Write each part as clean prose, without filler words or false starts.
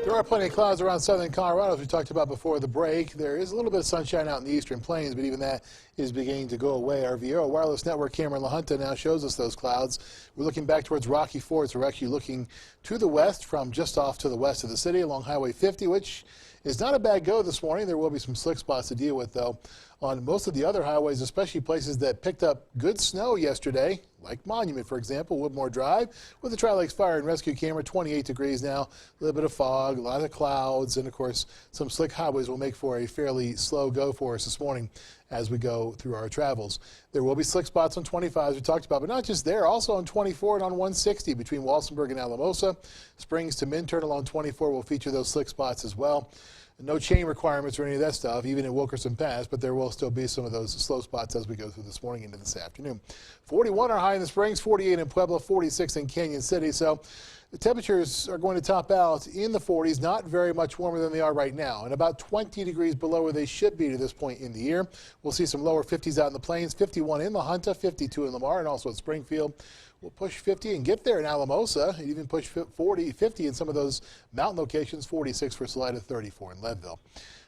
There are plenty of clouds around southern Colorado, as we talked about before the break. There is a little bit of sunshine out in the eastern plains, but even that is beginning to go away. Our Viera wireless network camera in La Junta now shows us those clouds. We're looking back towards Rocky Ford, so we're actually looking to the west from just off to the west of the city along Highway 50, which is not a bad go this morning. There will be some slick spots to deal with, though, on most of the other highways, especially places that picked up good snow yesterday, like Monument, for example, Woodmore Drive, with the Tri-Lakes Fire and Rescue camera, 28 degrees now, a little bit of fog, a lot of clouds, and, of course, some slick highways will make for a fairly slow go for us this morning as we go through our travels. There will be slick spots on 25, as we talked about, but not just there, also on 24 and on 160 between Walsenburg and Alamosa. Springs to Minturn along 24 will feature those slick spots as well. No chain requirements or any of that stuff, even in Wilkerson Pass, but there will still be some of those slow spots as we go through this morning into this afternoon. 41 are high in the Springs, 48 in Pueblo, 46 in Canyon City. So the temperatures are going to top out in the 40s, not very much warmer than they are right now, and about 20 degrees below where they should be to this point in the year. We'll see some lower 50s out in the plains, 51 in La Junta, 52 in Lamar, and also at Springfield. We'll push 50 and get there in Alamosa, and even push 40, 50 in some of those mountain locations, 46 for Salida, 34 in Leadville.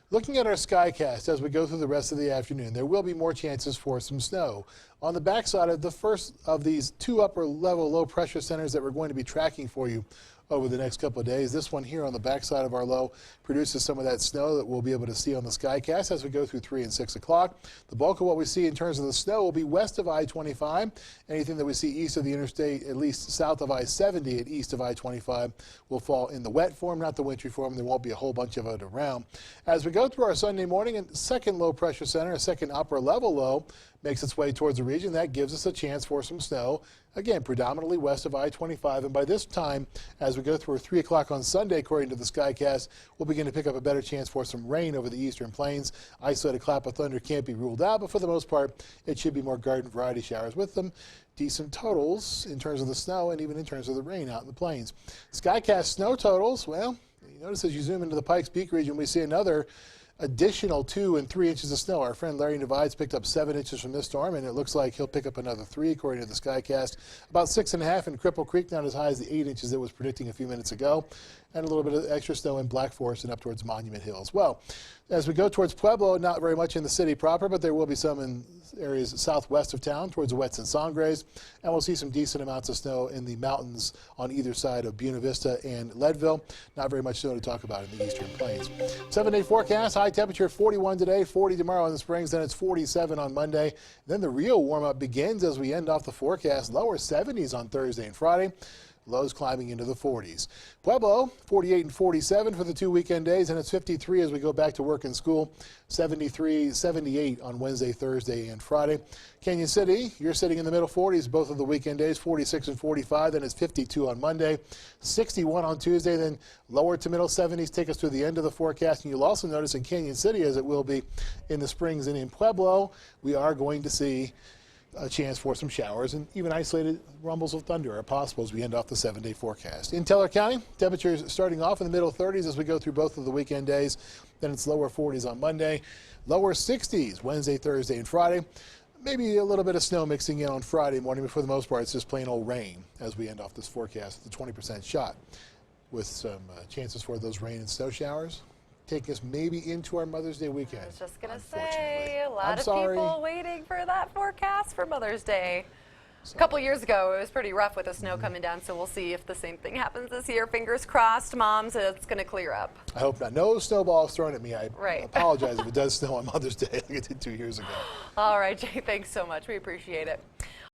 Looking at our skycast as we go through the rest of the afternoon, there will be more chances for some snow. On the backside of the first of these two upper level low pressure centers that we're going to be tracking for you over the next couple of days. This one here on the backside of our low produces some of that snow that we'll be able to see on the skycast as we go through 3 and 6 o'clock. The bulk of what we see in terms of the snow will be west of I-25. Anything that we see east of the interstate, at least south of I-70 and east of I-25, will fall in the wet form, not the wintry form. There won't be a whole bunch of it around. As we go through our Sunday morning, and second low pressure center, a second upper level low, makes its way towards the region. That gives us a chance for some snow, again, predominantly west of I-25. And by this time, as we go through 3 o'clock on Sunday, according to the skycast, we'll begin to pick up a better chance for some rain over the eastern plains. Isolated clap of thunder can't be ruled out, but for the most part, it should be more garden variety showers with them. Decent totals in terms of the snow and even in terms of the rain out in the plains. Skycast snow totals, well, you notice as you zoom into the Pikes Peak region, we see another additional 2 and 3 inches of snow. Our friend Larry Nevides picked up 7 inches from this storm, and it looks like he'll pick up another 3 according to the skycast. About 6.5 in Cripple Creek, not as high as the 8 inches it was predicting a few minutes ago, and a little bit of extra snow in Black Forest and up towards Monument Hill as well. As we go towards Pueblo, not very much in the city proper, but there will be some in areas southwest of town towards the Wets and Sangres, and we'll see some decent amounts of snow in the mountains on either side of Buena Vista and Leadville. Not very much snow to talk about in the eastern plains. 7-day forecast, high temperature 41 today, 40 tomorrow in the Springs, then it's 47 on Monday. Then the real warm-up begins as we end off the forecast, lower 70s on Thursday and Friday. Lows climbing into the 40s. Pueblo, 48 and 47 for the 2 weekend days, and it's 53 as we go back to work and school. 73, 78 on Wednesday, Thursday, and Friday. Canyon City, you're sitting in the middle 40s both of the weekend days, 46 and 45. Then it's 52 on Monday, 61 on Tuesday, then lower to middle 70s take us to the end of the forecast. And you'll also notice in Canyon City, as it will be in the Springs and in Pueblo, we are going to see a chance for some showers and even isolated rumbles of thunder are possible as we end off the 7-day forecast. In Teller County, temperatures starting off in the middle 30s as we go through both of the weekend days. Then it's lower 40s on Monday, lower 60s Wednesday, Thursday, and Friday. Maybe a little bit of snow mixing in on Friday morning, but for the most part, it's just plain old rain as we end off this forecast with a 20% shot with some chances for those rain and snow showers. Take us maybe into our Mother's Day weekend. I was just going to say, a lot of people waiting for that forecast for Mother's Day. A couple years ago, it was pretty rough with the snow coming down, so we'll see if the same thing happens this year. Fingers crossed, Moms, it's going to clear up. I hope not. No snowballs thrown at me. I apologize if it does snow on Mother's Day like it did 2 years ago. All right, Jay, thanks so much. We appreciate it.